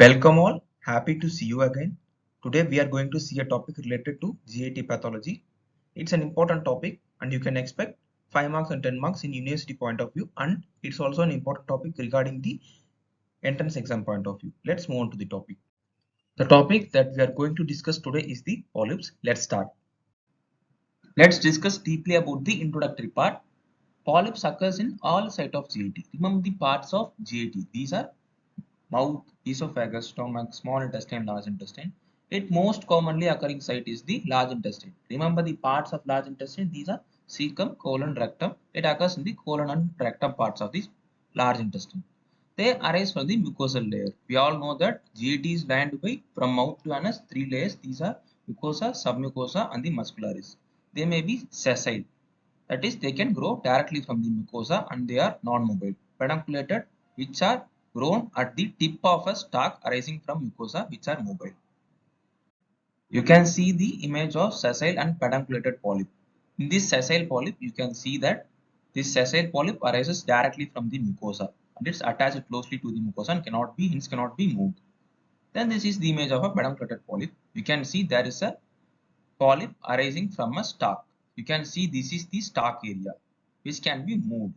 Welcome all, happy to see you again. Today we are going to see a topic related to GIT pathology. It's an important topic and you can expect 5 marks and 10 marks in university point of view, and it's also an important topic regarding the entrance exam point of view. Let's move on to the topic. The topic that we are going to discuss today is the polyps. Let's start. Let's discuss deeply about the introductory part. Polyps occurs in all sites of GIT. Remember the parts of GIT. These are mouth, esophagus, stomach, small intestine, large intestine. It most commonly occurring site is the large intestine. Remember the parts of large intestine. These are cecum, colon, rectum. It occurs in the colon and rectum parts of the large intestine. They arise from the mucosal layer. We all know that GIT is lined by from mouth to anus 3 layers. These are mucosa, submucosa, and the muscularis. They may be sessile. That is, they can grow directly from the mucosa and they are non-mobile. Pedunculated, which are grown at the tip of a stalk arising from mucosa, which are mobile. You can see the image of sessile and pedunculated polyp. In this sessile polyp, you can see that this sessile polyp arises directly from the mucosa and it's attached closely to the mucosa and hence cannot be moved. Then this is the image of a pedunculated polyp. You can see there is a polyp arising from a stalk. You can see this is the stalk area which can be moved.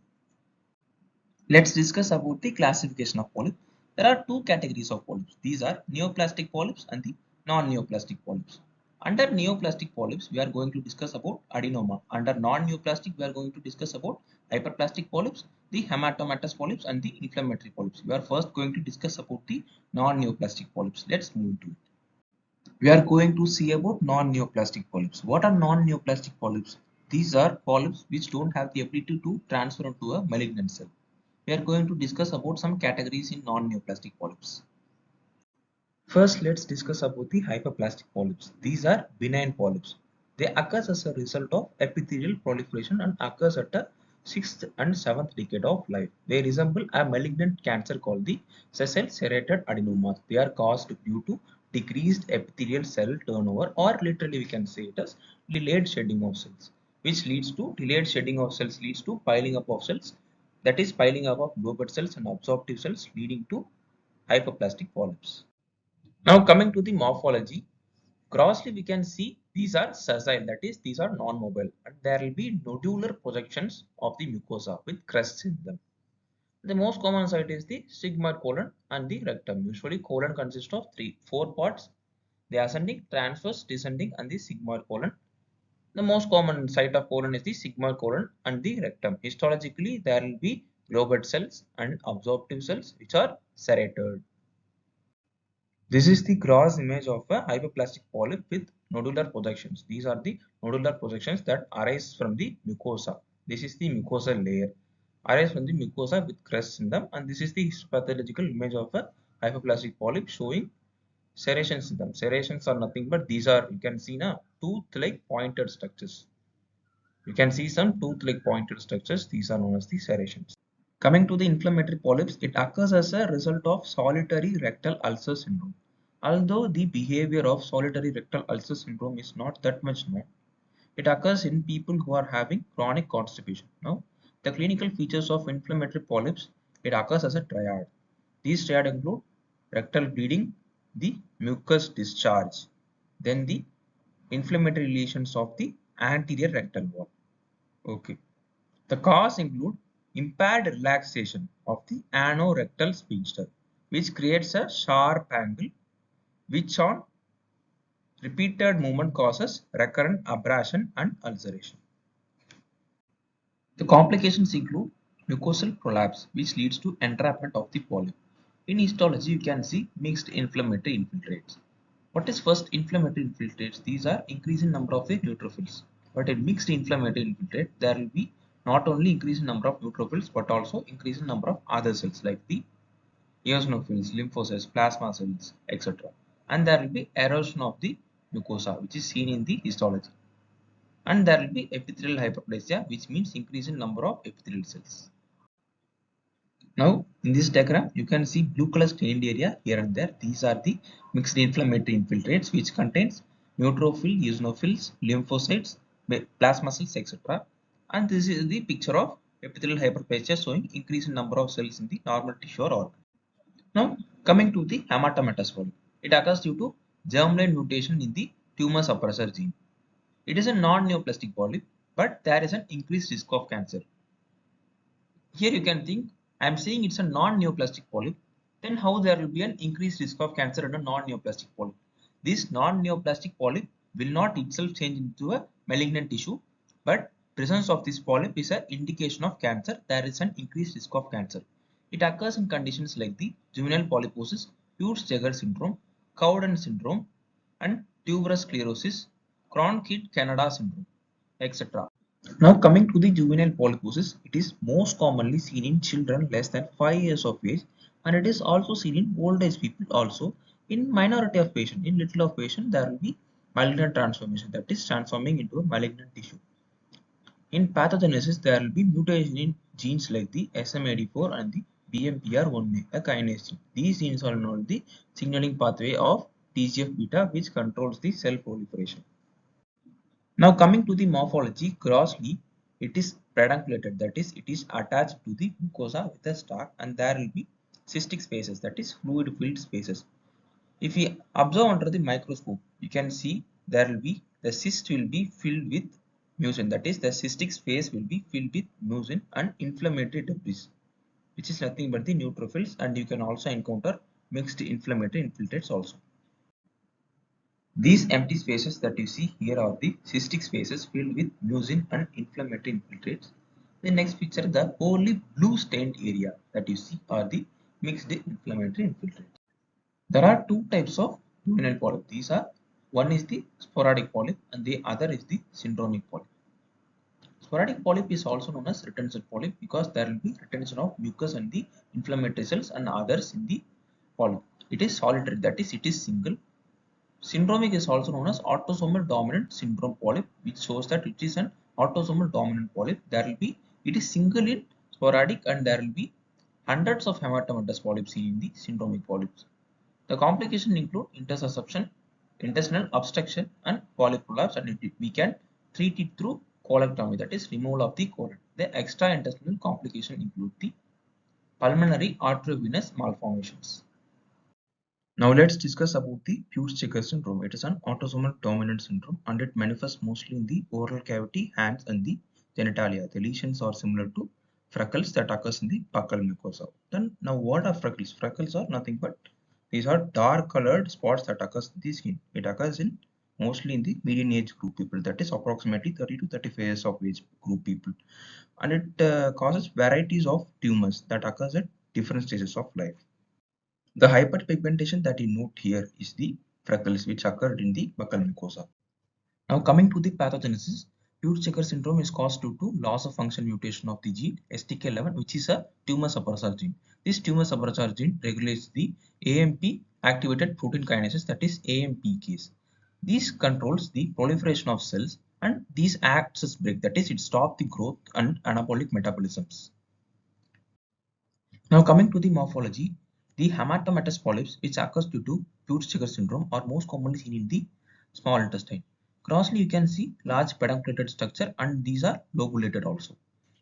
Let's discuss about the classification of polyps. There are two categories of polyps. These are neoplastic polyps and the non-neoplastic polyps. Under neoplastic polyps, we are going to discuss about adenoma. Under non-neoplastic, we are going to discuss about hyperplastic polyps, the hematomatous polyps, and the inflammatory polyps. We are first going to discuss about the non-neoplastic polyps. Let's move to it. We are going to see about non-neoplastic polyps. What are non-neoplastic polyps? These are polyps which don't have the ability to transfer into a malignant cell. We are going to discuss about some categories in non-neoplastic polyps. First, let's discuss about the hyperplastic polyps. These are benign polyps. They occur as a result of epithelial proliferation and occurs at the 6th and 7th decade of life. They resemble a malignant cancer called the sessile serrated adenomas. They are caused due to decreased epithelial cell turnover, or literally we can say it as delayed shedding of cells, which leads to delayed shedding of cells leads to piling up of cells, that is piling up of globate cells and absorptive cells, leading to hyperplastic polyps. Now coming to the morphology, grossly we can see these are sessile, that is these are non-mobile, and there will be nodular projections of the mucosa with crests in them. The most common site is the sigmoid colon and the rectum. Usually colon consists of four parts: the ascending, transverse, descending, and the sigmoid colon. The most common site of colon is the sigmoid colon and the rectum. Histologically, there will be globate cells and absorptive cells which are serrated. This is the gross image of a hyperplastic polyp with nodular projections. These are the nodular projections that arise from the mucosa. This is the mucosal layer. Arise from the mucosa with crests in them, and this is the histopathological image of a hyperplastic polyp showing serrations in them. Serrations are nothing but these are, you can see now, tooth-like pointed structures. You can see some tooth-like pointed structures. These are known as the serrations. Coming to the inflammatory polyps, it occurs as a result of solitary rectal ulcer syndrome. Although the behavior of solitary rectal ulcer syndrome is not that much known, it occurs in people who are having chronic constipation. Now, the clinical features of inflammatory polyps, it occurs as a triad. These triad include rectal bleeding, the mucus discharge, then the inflammatory lesions of the anterior rectal wall. Okay. The cause include impaired relaxation of the anorectal sphincter, which creates a sharp angle, which on repeated movement causes recurrent abrasion and ulceration. The complications include mucosal prolapse, which leads to entrapment of the polyp. In histology, you can see mixed inflammatory infiltrates. What is first inflammatory infiltrates? These are increase in number of the neutrophils. But in mixed inflammatory infiltrate, there will be not only increase in number of neutrophils but also increase in number of other cells like the eosinophils, lymphocytes, plasma cells, etc. And there will be erosion of the mucosa, which is seen in the histology. And there will be epithelial hyperplasia, which means increase in number of epithelial cells. Now, in this diagram, you can see blue color stained area here and there. These are the mixed inflammatory infiltrates, which contains neutrophil, eosinophils, lymphocytes, plasma cells, etc. And this is the picture of epithelial hyperplasia showing increase in number of cells in the normal tissue or organ. Now, Coming to the hematomatous polyp, it occurs due to germline mutation in the tumor suppressor gene. It is a non-neoplastic polyp, but there is an increased risk of cancer. Here you can think, I am saying it's a non-neoplastic polyp, then how there will be an increased risk of cancer in a non-neoplastic polyp? This non-neoplastic polyp will not itself change into a malignant tissue, but presence of this polyp is an indication of cancer. There is an increased risk of cancer. It occurs in conditions like the juvenile polyposis, Peutz-Jeghers syndrome, Cowden syndrome, and tuberous sclerosis, Cron-Kid-Canada syndrome, etc. Now coming to the juvenile polyposis, it is most commonly seen in children less than 5 years of age, and it is also seen in old age people also. In minority of patients, in little of patients, there will be malignant transformation, that is transforming into a malignant tissue. In pathogenesis, there will be mutation in genes like the SMAD4 and the BMPR1A, a kinase gene. These genes are known as the signaling pathway of TGF-beta, which controls the cell proliferation. Now coming to the morphology, grossly it is pedunculated, that is it is attached to the mucosa with a stalk, and there will be cystic spaces, that is fluid filled spaces. If we observe under the microscope, you can see there will be the cyst will be filled with mucin, that is the cystic space will be filled with mucin and inflammatory debris, which is nothing but the neutrophils, and you can also encounter mixed inflammatory infiltrates also. These empty spaces that you see here are the cystic spaces filled with mucin and inflammatory infiltrates. The next picture, the wholly blue stained area that you see are the mixed inflammatory infiltrates. There are two types of juvenile polyp. These are, one is the sporadic polyp and the other is the syndromic polyp. Sporadic polyp is also known as retention polyp because there will be retention of mucus and the inflammatory cells and others in the polyp. It is solitary, that is it is single. Syndromic is also known as autosomal dominant syndrome polyp, which shows that it is an autosomal dominant polyp. There will be, it is single in sporadic, and there will be hundreds of hematomatous polyps seen in the syndromic polyps. The complications include intersusception, intestinal obstruction, and polyp prolapse, and we can treat it through colectomy, that is removal of the colon. The extraintestinal complications include the pulmonary arteriovenous malformations. Now let's discuss about the Peutz-Jeghers syndrome. It is an autosomal dominant syndrome and it manifests mostly in the oral cavity, hands and the genitalia. The lesions are similar to freckles that occurs in the buccal mucosa. Then now what are freckles? Freckles are nothing but these are dark colored spots that occurs in the skin. It occurs in mostly in the median age group people, that is approximately 30 to 35 years of age group people, and it causes varieties of tumors that occurs at different stages of life. The hyperpigmentation that you note here is the freckles which occurred in the buccal mucosa. Now coming to the pathogenesis, Peutz-Jeghers syndrome is caused due to loss of function mutation of the gene STK11, which is a tumor suppressor gene. This tumor suppressor gene regulates the AMP activated protein kinases, that is AMPKs. This controls the proliferation of cells and these acts as brake, that is it stops the growth and anabolic metabolisms. Now coming to the morphology, the hematomatous polyps which occurs due to Peutz-Jeghers syndrome are most commonly seen in the small intestine. Grossly you can see large pedunculated structure and these are lobulated also.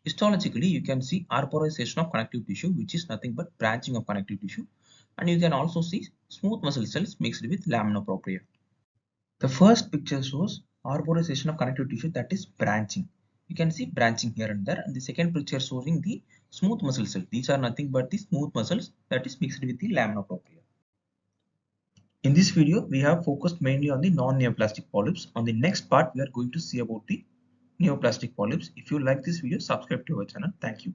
Histologically you can see arborization of connective tissue, which is nothing but branching of connective tissue, and you can also see smooth muscle cells mixed with lamina propria. The first picture shows arborization of connective tissue, that is branching. You can see branching here and there, and the second picture showing the smooth muscle cell. These are nothing but the smooth muscles that is mixed with the lamina propria. In this video, we have focused mainly on the non-neoplastic polyps. On the next part, we are going to see about the neoplastic polyps. If you like this video, subscribe to our channel. Thank you.